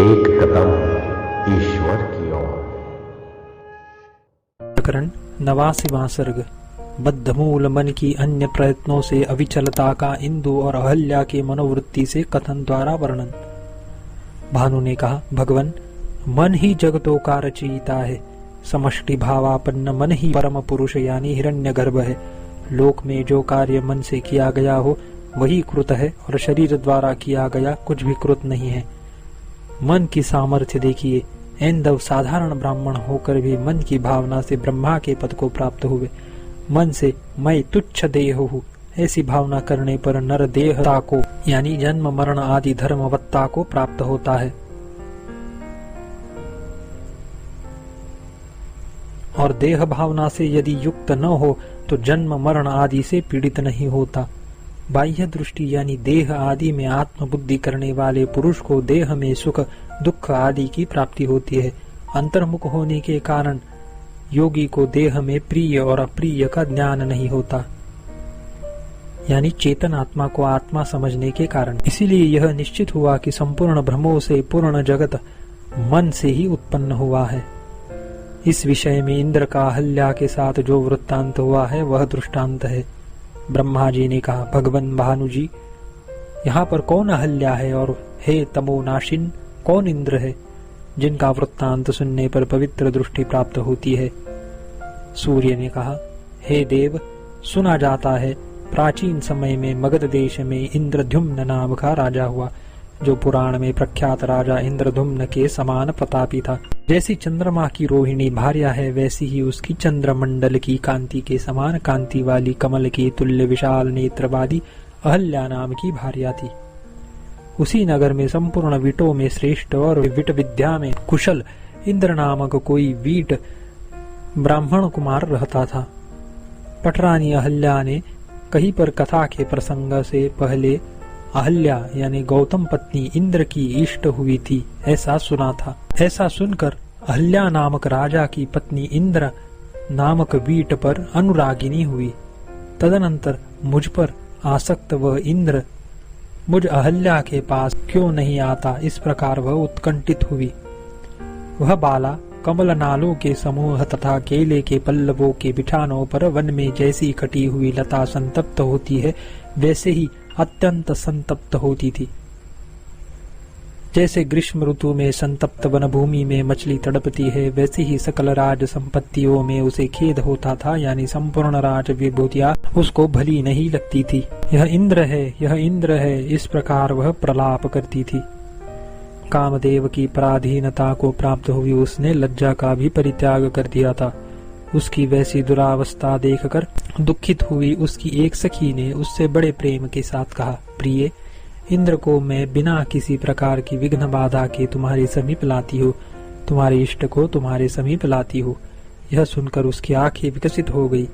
एक कदम ईश्वर की ओर। प्रकरण 89वां सर्ग। बद्धमूल मन की अन्य प्रयत्नों से अविचलता का इंदु और अहल्या के मनोवृत्ति से कथन द्वारा वर्णन। भानु ने कहा, भगवन, मन ही जगतों का रचयिता है। समष्टि भावापन्न मन ही परम पुरुष यानी हिरण्यगर्भ है। लोक में जो कार्य मन से किया गया हो वही कृत है और शरीर द्वारा किया गया कुछ भी कृत नहीं है। मन की सामर्थ्य देखिए। ऐंदव साधारण ब्राह्मण होकर भी मन की भावना से ब्रह्मा के पद को प्राप्त हुए। मन से मैं तुच्छ देह हूँ ऐसी भावना करने पर नर देहता को यानी जन्म मरण आदि धर्मवत्ता को प्राप्त होता है और देह भावना से यदि युक्त न हो तो जन्म मरण आदि से पीड़ित नहीं होता। बाह्य दृष्टि यानी देह आदि में आत्मबुद्धि करने वाले पुरुष को देह में सुख दुख आदि की प्राप्ति होती है। अंतर्मुख होने के कारण योगी को देह में प्रिय और अप्रिय का ज्ञान नहीं होता, यानी चेतन आत्मा को आत्मा समझने के कारण। इसीलिए यह निश्चित हुआ कि संपूर्ण भ्रमों से पूर्ण जगत मन से ही उत्पन्न हुआ है। इस विषय में इंद्र का अहल्या के साथ जो वृत्तांत हुआ है वह दृष्टांत है। ब्रह्मा जी ने कहा, भगवान भानु जी, यहाँ पर कौन अहल्या है और हे तमोनाशिन कौन इंद्र है जिनका वृत्तांत सुनने पर पवित्र दृष्टि प्राप्त होती है। सूर्य ने कहा, हे देव, सुना जाता है प्राचीन समय में मगध देश में इंद्रद्युम्न नाम का राजा हुआ, जो पुराण में प्रख्यात राजा इंद्रद्युम्न के समान प्रतापी था। जैसी चंद्रमा की रोहिणी भार्या है वैसी ही उसकी चंद्रमंडल की कांति के समान कांति वाली कमल की तुल्य विशाल नेत्रवादी अहल्या नाम की भार्या थी। उसी नगर में संपूर्ण वीटों में श्रेष्ठ और विट विद्या में कुशल इंद्र नामक कोई वीट ब्राह्मण कुमार रहता था। पटरानी अहल्या ने कहीं पर कथा के प्रसंग से पहले अहल्या यानी गौतम पत्नी इंद्र की इष्ट हुई थी ऐसा सुना था। ऐसा सुनकर अहल्या नामक राजा की पत्नी इंद्र नामक वीट पर अनुरागिनी हुई। तदनंतर मुझ पर आसक्त वह इंद्र मुझ अहल्या के पास क्यों नहीं आता, इस प्रकार वह उत्कंठित हुई। वह बाला कमल नालों के समूह तथा केले के पल्लवों के बिछानों पर वन में जैसी कटी हुई लता संतप्त होती है वैसे ही अत्यंत संतप्त होती थी। जैसे ग्रीष्म ऋतु में संतप्त वन भूमि में मछली तड़पती है वैसे ही सकल राज संपत्तियों में उसे खेद होता था, यानी संपूर्ण राज विभूतियां उसको भली नहीं लगती थी। यह इंद्र है, यह इंद्र है, इस प्रकार वह प्रलाप करती थी। कामदेव की पराधीनता को प्राप्त हुई उसने लज्जा का भी परित्याग कर दिया था। उसकी वैसी दुरावस्था देखकर दुखित हुई उसकी एक सखी ने उससे बड़े प्रेम के साथ कहा, प्रिय, इंद्र को मैं बिना किसी प्रकार की विघ्न बाधा के तुम्हारे समीप लाती हूँ, तुम्हारे इष्ट को तुम्हारे समीप लाती हूँ। यह सुनकर उसकी आंखें विकसित हो गई,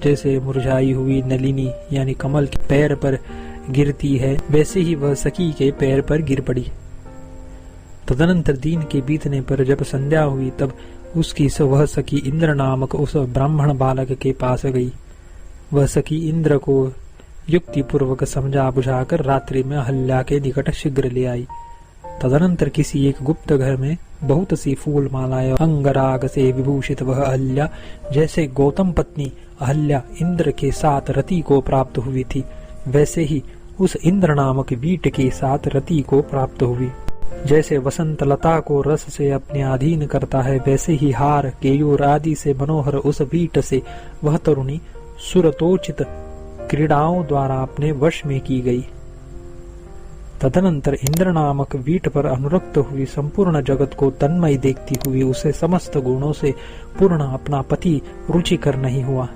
जैसे मुरझाई हुई नलिनी यानी कमल के पैर पर गिरती है वैसे ही वह सखी के पैर पर गिर पड़ी। तदनंतर दिन के बीतने पर जब संध्या हुई तब उसकी वह सखी इंद्र नामक उस ब्राह्मण बालक के पास गई। वह सखी इंद्र को युक्ति पूर्वक समझा बुझाकर रात्रि में अहल्या के निकट शीघ्र ले आई। तदनंतर किसी एक गुप्त घर में बहुत सी फूल मालाएं अंगराग से विभूषित वह अहल्या जैसे गौतम पत्नी अहल्या इंद्र के साथ रति को प्राप्त हुई थी वैसे ही उस इंद्र नामक वीट के साथ रति को प्राप्त हुई। जैसे वसंत लता को रस से अपने अधीन करता है वैसे ही हार केयूर आदि से मनोहर उस वीट से वह तरुणी सुरतोचित क्रीड़ाओं द्वारा अपने वश में की गई। तदनंतर इंद्र नामक वीट पर अनुरक्त हुई संपूर्ण जगत को तन्मय देखती हुई उसे समस्त गुणों से पूर्ण अपना पति रुचिकर नहीं हुआ।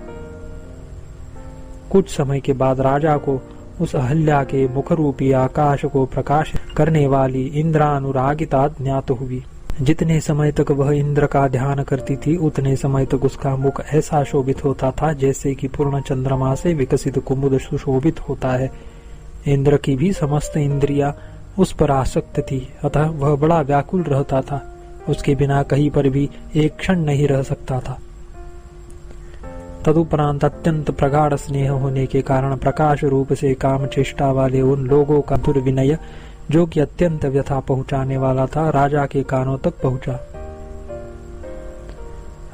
कुछ समय के बाद राजा को उस अहल्या के मुखरूपी आकाश को प्रकाश करने वाली इंद्रानुरागिता ज्ञात हुई। जितने समय तक वह इंद्र का ध्यान करती थी उतने समय तक उसका मुख ऐसा शोभित होता था जैसे कि पूर्ण चंद्रमा से विकसित कुमुद सुशोभित होता है। इंद्र की भी समस्त इंद्रियां उस पर आसक्त थी, अतः वह बड़ा व्याकुल रहता था। उसके बिना कहीं पर भी एक क्षण नहीं रह सकता था। तदुपरांत अत्यंत प्रगाढ़ स्नेह होने के कारण प्रकाश रूप से काम चेष्टा वाले उन लोगों का दुर्विनय जो कि अत्यंत व्यथा पहुंचाने वाला था, राजा के कानों तक पहुंचा।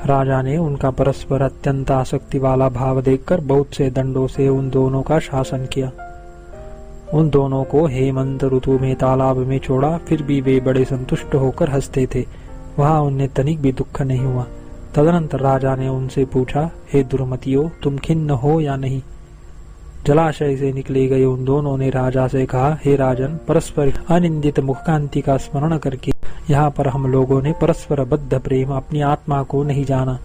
राजा ने उनका परस्पर अत्यंत आसक्ति वाला भाव देखकर बहुत से दंडों से उन दोनों का शासन किया। उन दोनों को हेमंत ऋतु में तालाब में छोड़ा, फिर भी वे बड़े संतुष्ट होकर हंसते थे। वहां उन्हें तनिक भी दुख नहीं हुआ। तदनंतर राजा ने उनसे पूछा, हे दुर्मतियों, तुम खिन्न हो या नहीं? जलाशय से निकले गए उन दोनों ने राजा से कहा, हे राजन, परस्पर अनिंदित मुखकांति का स्मरण करके यहाँ पर हम लोगों ने परस्पर बद्ध प्रेम अपनी आत्मा को नहीं जाना।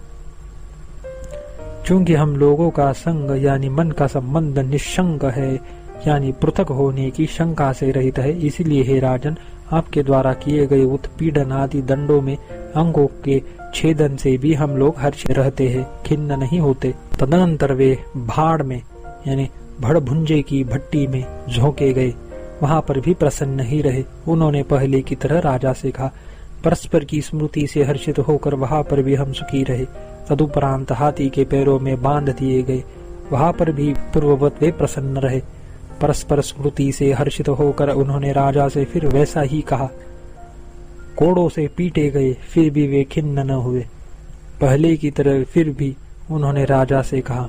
चूंकि हम लोगों का संग यानी मन का संबंध निशंक है, यानी पृथक होने की शंका से रहित है, इसलिए हे राजन, आपके द्वारा किए गए उत्पीड़न आदि दंडों में अंगों के छेदन से भी हम लोग हर्षित रहते हैं, खिन्न नहीं होते। तदनंतर वे भाड़ में यानी भड़भुंजे की भट्टी में झोंके गए। वहां पर भी प्रसन्न ही रहे। उन्होंने पहले की तरह राजा से कहा, परस्पर की स्मृति से हर्षित होकर वहां पर भी हम सुखी रहे। तदुपरांत हाथी के पैरों में बांध दिए गए, वहां पर भी पूर्ववत वे प्रसन्न रहे। परस्पर स्मृति से हर्षित होकर उन्होंने राजा से फिर वैसा ही कहा। कोड़ों से पीटे गए, फिर भी वे खिन्न न हुए। पहले की तरह फिर भी उन्होंने राजा से कहा।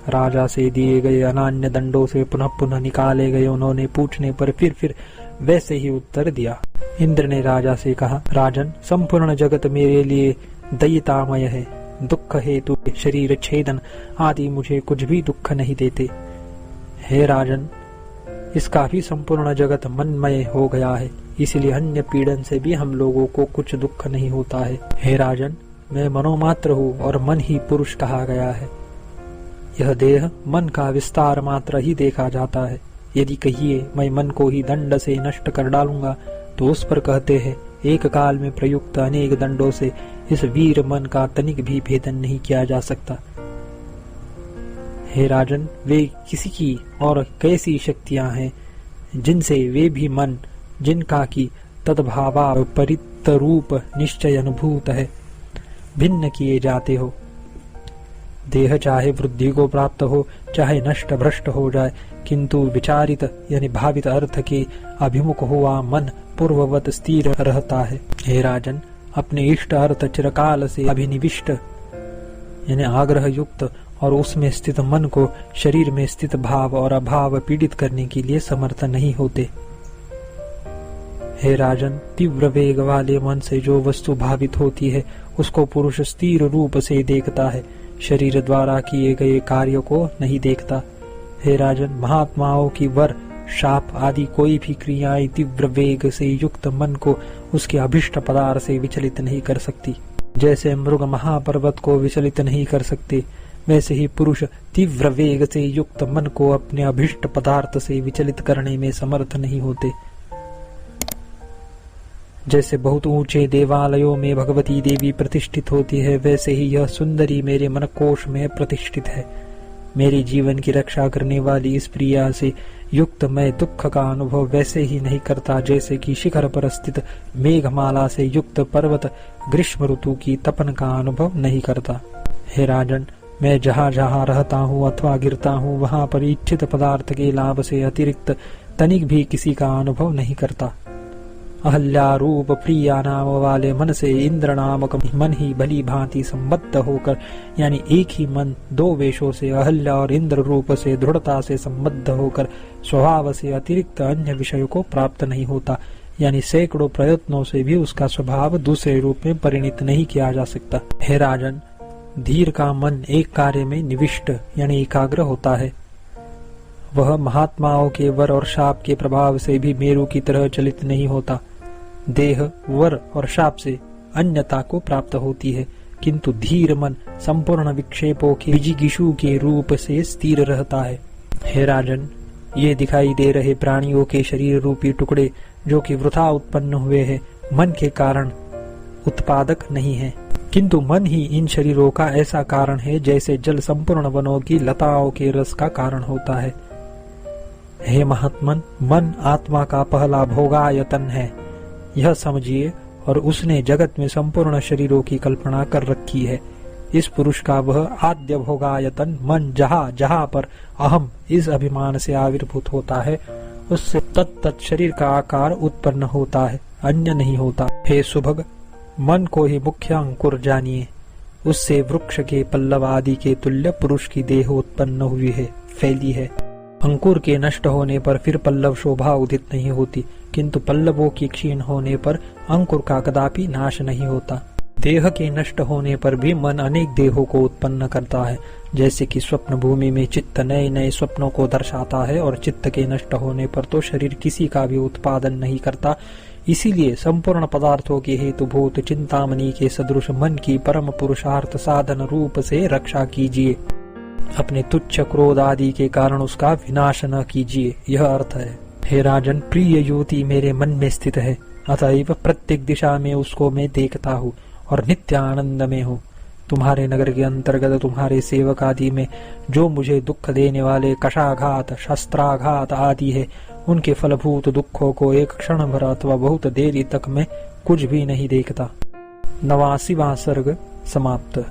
राजा से दिए गए अनान्य दंडों से पुनः पुनः निकाले गए। उन्होंने पूछने पर फिर वैसे ही उत्तर दिया। इंद्र ने राजा से कहा, राजन, संपूर्ण जगत मेरे लिए दयितामय है। दुख हेतु शरीर छेदन आदि मुझे कुछ भी दुख नहीं देते। हे राजन, इसका भी संपूर्ण जगत मनमय हो गया है, इसलिए अन्य पीड़न से भी हम लोगों को कुछ दुख नहीं होता है। हे राजन, मैं मनोमात्र हूँ और मन ही पुरुष कहा गया है। यह देह मन का विस्तार मात्र ही देखा जाता है। यदि कहिए मैं मन को ही दंड से नष्ट कर डालूंगा, तो उस पर कहते हैं, एक काल में प्रयुक्त अनेक दंडों से इस वीर मन का तनिक भी भेदन नहीं किया जा सकता। हे राजन, वे किसी की और कैसी शक्तियां हैं जिनसे वे भी मन जिनका की तद्भावा परित रूप निश्चय अनुभूत है भिन्न किए जाते हो। देह चाहे वृद्धि को प्राप्त हो, चाहे नष्ट भ्रष्ट हो जाए, किंतु विचारित यानी भावित अर्थ के अभिमुख हुआ मन पूर्ववत स्थिर रहता है। हे राजन, अपने इष्ट अर्थ चिरकाल से अभिनिविष्ट यानी आग्रह युक्त और उसमें स्थित मन को शरीर में स्थित भाव और अभाव पीड़ित करने के लिए समर्थ नहीं होते। हे राजन, तीव्र वेग वाले मन से जो वस्तु भावित होती है उसको पुरुष स्थिर रूप से देखता है, शरीर द्वारा किए गए कार्य को नहीं देखता। हे राजन, महात्माओं की वर शाप आदि कोई भी क्रियाएं तीव्र वेग से युक्त मन को उसके अभिष्ट पदार्थ से विचलित नहीं कर सकती। जैसे मृग महापर्वत को विचलित नहीं कर सकते, वैसे ही पुरुष तीव्र वेग से युक्त मन को अपने अभिष्ट पदार्थ से विचलित करने में समर्थ नहीं होते। जैसे बहुत ऊंचे देवालयों में भगवती देवी प्रतिष्ठित होती है, वैसे ही यह सुंदरी मेरे मनकोश में प्रतिष्ठित है। मेरे जीवन की रक्षा करने वाली इस प्रिया से युक्त मैं दुख का अनुभव वैसे ही नहीं करता जैसे कि शिखर पर स्थित मेघमाला से युक्त पर्वत ग्रीष्म ऋतु की तपन का अनुभव नहीं करता। हे राजन, मैं जहाँ जहाँ रहता हूँ अथवा गिरता हूँ, वहाँ पर इच्छित पदार्थ के लाभ से अतिरिक्त तनिक भी किसी का अनुभव नहीं करता। अहल्या रूप प्रिया नाम वाले मन से इंद्र नामक मन ही भली भांति संबद्ध होकर यानी एक ही मन दो वेशों से अहल्या और इंद्र रूप से दृढ़ता से संबद्ध होकर स्वभाव से अतिरिक्त अन्य विषय को प्राप्त नहीं होता, यानी सैकड़ों प्रयत्नों से भी उसका स्वभाव दूसरे रूप में परिणित नहीं किया जा सकता। हे राजन, धीर का मन एक कार्य में निविष्ट यानी एकाग्र होता है। वह महात्माओं के वर और शाप के प्रभाव से भी मेरु की तरह चलित नहीं होता। देह वर और शाप से अन्यता को प्राप्त होती है, किंतु धीर मन संपूर्ण विक्षेपों के विजिगीषु के रूप से स्थिर रहता है। हे राजन, ये दिखाई दे रहे प्राणियों के शरीर रूपी टुकड़े जो कि वृथा उत्पन्न हुए हैं, मन के कारण उत्पादक नहीं है, किंतु मन ही इन शरीरों का ऐसा कारण है जैसे जल संपूर्ण वनों की लताओं के रस का कारण होता है। हे महात्मन, मन आत्मा का पहला भोगायतन है, यह समझिए, और उसने जगत में संपूर्ण शरीरों की कल्पना कर रखी है। इस पुरुष का वह आद्य भोगायतन मन जहाँ जहाँ पर अहम इस अभिमान से आविर्भूत होता है, उससे तत्त शरीर का आकार उत्पन्न होता है, अन्य नहीं होता। हे सुभग, मन को ही मुख्य अंकुर जानिए। उससे वृक्ष के पल्लव आदि के तुल्य पुरुष की देह उत्पन्न हुई है, फैली है। अंकुर के नष्ट होने पर फिर पल्लव शोभा उदित नहीं होती, किंतु पल्लवों की क्षीण होने पर अंकुर का कदापि नाश नहीं होता। देह के नष्ट होने पर भी मन अनेक देहों को उत्पन्न करता है, जैसे कि स्वप्न भूमि में चित्त नए नए स्वप्नों को दर्शाता है, और चित्त के नष्ट होने पर तो शरीर किसी का भी उत्पादन नहीं करता। इसीलिए संपूर्ण पदार्थों के हेतुभूत चिंतामणि के सदृश मन की परम पुरुषार्थ साधन रूप से रक्षा कीजिए। अपने तुच्छ क्रोध आदि के कारण उसका विनाश न कीजिए, यह अर्थ है। हे राजन, प्रिय युवती मेरे मन में स्थित है, अतएव प्रत्येक दिशा में उसको मैं देखता हूँ और नित्य आनंद में हूँ। तुम्हारे नगर के अंतर्गत तुम्हारे सेवक आदि में जो मुझे दुख देने वाले कषाघात, शस्त्राघात आदि है, उनके फलभूत दुखों को एक क्षण भर अथवा बहुत देरी तक मैं कुछ भी नहीं देखता। 89वां सर्ग समाप्त।